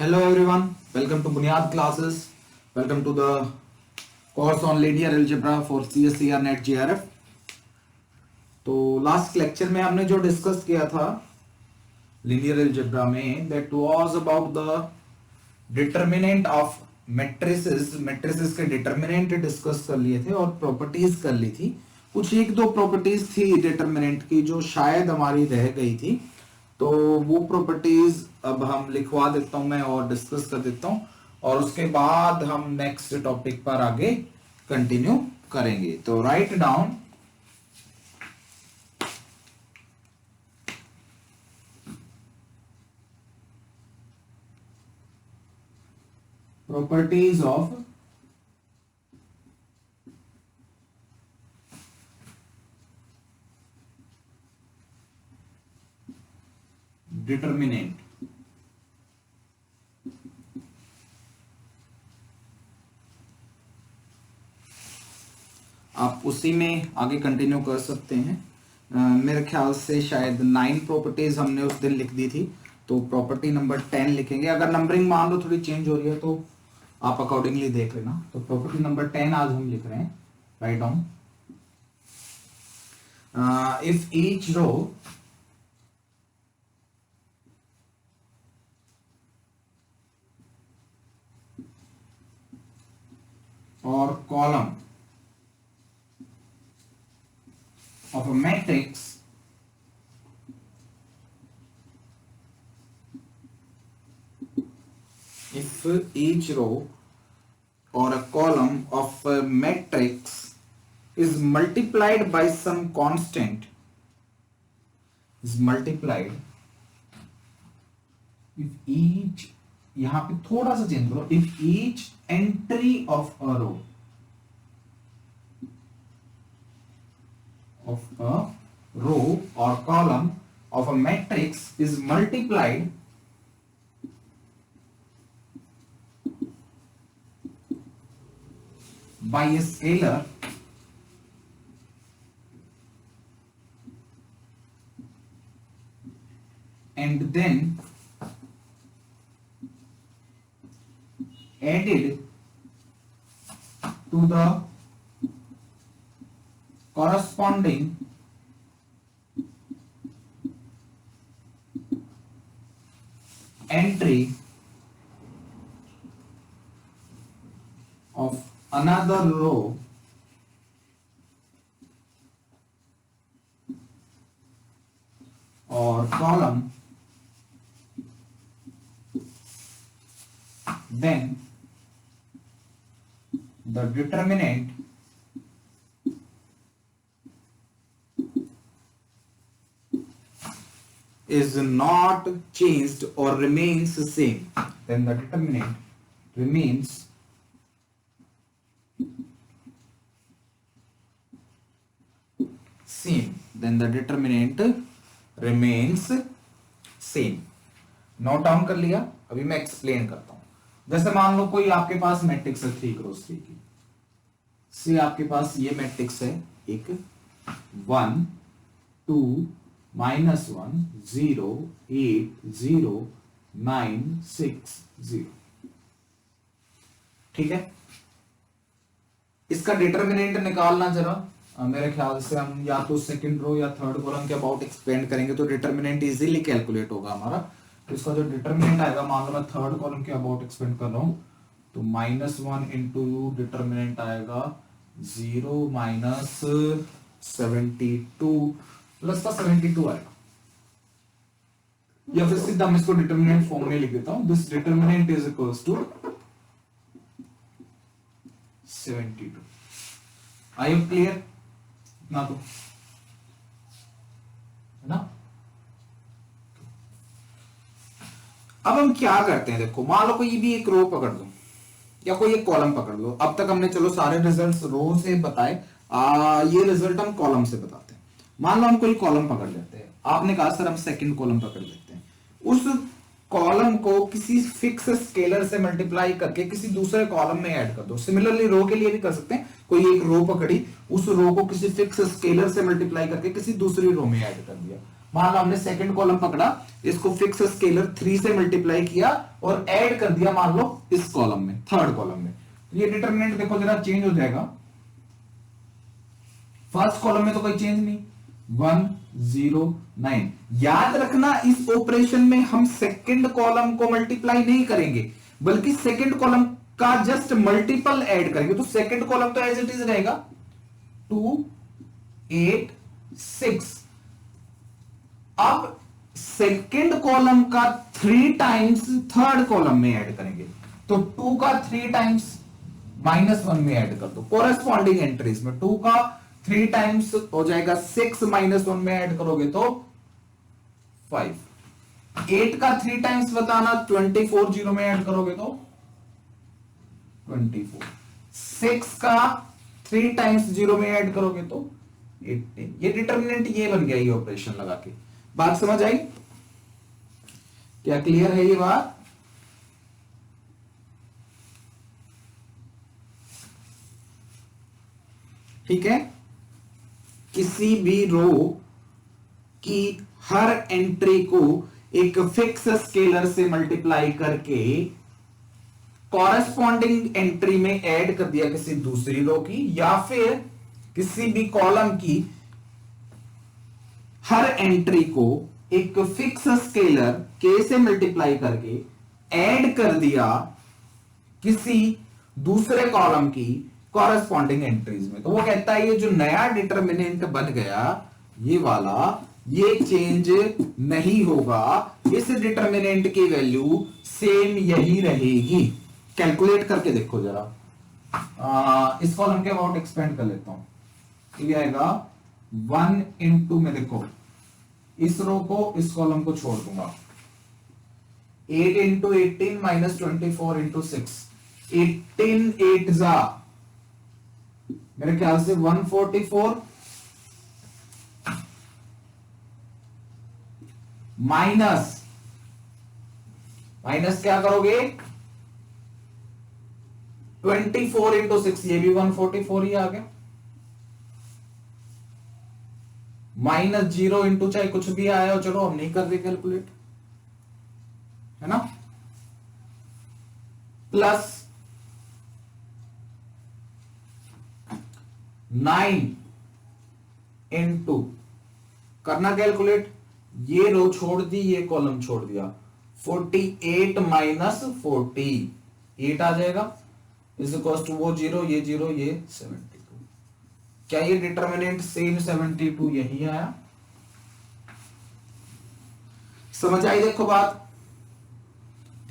Hello everyone, welcome to Bunyad classes. Welcome to the course on linear algebra for CSER NET JRF. तो last lecture में हमने जो discuss किया था linear algebra में that was about the determinant of matrices के determinant discuss कर लिए थे और प्रॉपर्टीज कर ली थी. कुछ एक दो प्रॉपर्टीज थी डिटरमिनेंट की जो शायद हमारी रह गई थी, तो वो प्रॉपर्टीज अब हम लिखवा देता हूं मैं और डिस्कस कर देता हूं और उसके बाद हम नेक्स्ट टॉपिक पर आगे कंटिन्यू करेंगे. तो write down properties of determinant. आप उसी में आगे कंटिन्यू कर सकते हैं. मेरे ख्याल से शायद 9 प्रॉपर्टीज हमने उस दिन लिख दी थी, तो प्रॉपर्टी नंबर 10 लिखेंगे. अगर नंबरिंग मान लो थोड़ी चेंज हो रही है तो आप अकॉर्डिंगली देख लेना. तो प्रॉपर्टी नंबर 10 आज हम लिख रहे हैं. Write down if each row or column of a matrix if each row or a column of a matrix is multiplied by some constant if each, यहां पे थोड़ा सा चेंज करो, if each entry of a row or column of a matrix is multiplied by a scalar and then added to the corresponding entry of another row or column, then the determinant is not changed or remains the same. Then the determinant remains same. Then the determinant remains same. Note down कर लिया. अभी मैं explain करता हूं. जैसे मान लो कोई आपके पास मैट्रिक्स है 3 क्रॉस 3 की. सी आपके पास ये मैट्रिक्स है एक 1 2 -1 0 8 0 9 6 0. ठीक है. इसका डिटरमिनेंट निकालना जरा. मेरे ख्याल से हम या तो सेकंड रो या थर्ड कॉलम के अबाउट एक्सपेंड करेंगे तो डिटरमिनेंट इजीली कैलकुलेट होगा हमारा. तो इसका जो डिटरमिनेंट आएगा, मान लो मैं थर्ड कॉलम के अबाउट एक्सपेंड कर रहा हूं, तो -1 इंटू डिटरमिनेंट आएगा 0 -72 प्लस का 72 आएगा. या फिर सीधा मैं इसको डिटरमिनेंट फॉर्म में लिख देता हूं. This determinant is equals to 72. Are you clear? ना तो है ना. अब हम क्या करते हैं, देखो मान लो कोई भी एक रो पकड़ लो या कोई एक कॉलम पकड़ लो. अब तक हमने चलो सारे रिजल्ट्स रो से बताए, ये रिजल्ट हम कॉलम से बताते हैं. मान लो हम कोई कॉलम पकड़ लेते हैं. आपने कहा सर हम सेकंड कॉलम पकड़ लेते हैं. उस कॉलम को किसी फिक्स स्केलर से मल्टीप्लाई करके किसी दूसरे कॉलम में ऐड कर दो. सिमिलरली रो के लिए भी कर सकते हैं. कोई एक रो पकड़ी, उस रो को किसी फिक्स स्केलर से मल्टीप्लाई करके किसी दूसरी रो में ऐड कर दिया. मान लो हमने सेकंड कॉलम पकड़ा, इसको फिक्स स्केलर 3 से मल्टीप्लाई किया और ऐड कर दिया मान लो इस कॉलम में, थर्ड कॉलम में, तो ये डिटरमिनेंट देखो जरा चेंज हो जाएगा। फर्स्ट कॉलम में तो कोई चेंज नहीं, 109। याद रखना इस ऑपरेशन में हम सेकंड कॉलम को मल्टीप्लाई नहीं करेंगे, बल्कि सेकंड कॉलम का जस्ट मल्टीपल ऐड करेंगे। तो सेकंड कॉलम तो एज इट इज रहेगा 2 8 6। अब सेकंड कॉलम का 3 टाइम्स थर्ड कॉलम में ऐड करेंगे, तो 2 का 3 टाइम्स -1 में ऐड कर दो कोरेस्पॉन्डिंग एंट्रीज में। 2 का 3 टाइम्स हो जाएगा 6, -1 में ऐड करोगे तो 5। 8 का 3 टाइम्स बताना, 24 जीरो में ऐड करोगे तो 24। 6 का 3 टाइम्स जीरो में ऐड करोगे तो 18। ये डिटरमिनेंट ये बन गया ये ऑपरेशन लगा के। बात समझ आई? क्या क्लियर है ये बात? ठीक है। किसी भी रो की हर एंट्री को एक फिक्स स्केलर से मल्टीप्लाई करके कॉरेस्पॉन्डिंग एंट्री में ऐड कर दिया किसी दूसरी रो की, या फिर किसी भी कॉलम की हर एंट्री को एक फिक्स स्केलर के से मल्टीप्लाई करके ऐड कर दिया किसी दूसरे कॉलम की कॉरेस्पॉन्डिंग एंट्रीज में, तो वो कहता है ये जो नया डिटरमिनेंट बन गया ये वाला, ये चेंज नहीं होगा, इस डिटरमिनेंट की वैल्यू सेम यही रहेगी। कैलकुलेट करके देखो जरा, इस कॉलम के अबाउट एक्सपेंड कर लेता हूं। ये आएगा 1 इंटू में, देखो इस रो को इस कॉलम को छोड़ दूंगा, 8 इंटू 18 -24 इंटू 6, 18 8 जा मेरे ख्याल से 144 माइनस क्या करोगे 24 इंटू 6, ये भी 144 ही आ गया, -0 इंटू चाहे कुछ भी आया हो, चलो हम नहीं कर रहे कैलकुलेट, है ना, प्लस 9 इंटू करना कैलकुलेट, ये रो छोड़ दी ये कॉलम छोड़ दिया, 48 माइनस 40 8 आ जाएगा, इज इक्वल टू वो 0 ये 0 ये 72। क्या ये डिटरमिनेंट सेम 72 यही आया? समझ आई देखो बात?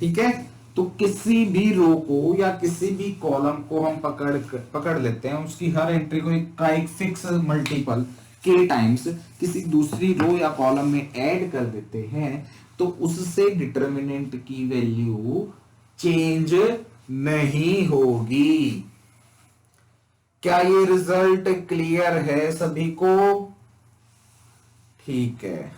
ठीक है। तो किसी भी रो को या किसी भी कॉलम को हम पकड़ लेते हैं, उसकी हर एंट्री को एक फिक्स मल्टीपल के टाइम्स किसी दूसरी रो या कॉलम में ऐड कर देते हैं, तो उससे डिटरमिनेंट की वैल्यू चेंज नहीं होगी। क्या ये रिजल्ट क्लियर है सभी को? ठीक है।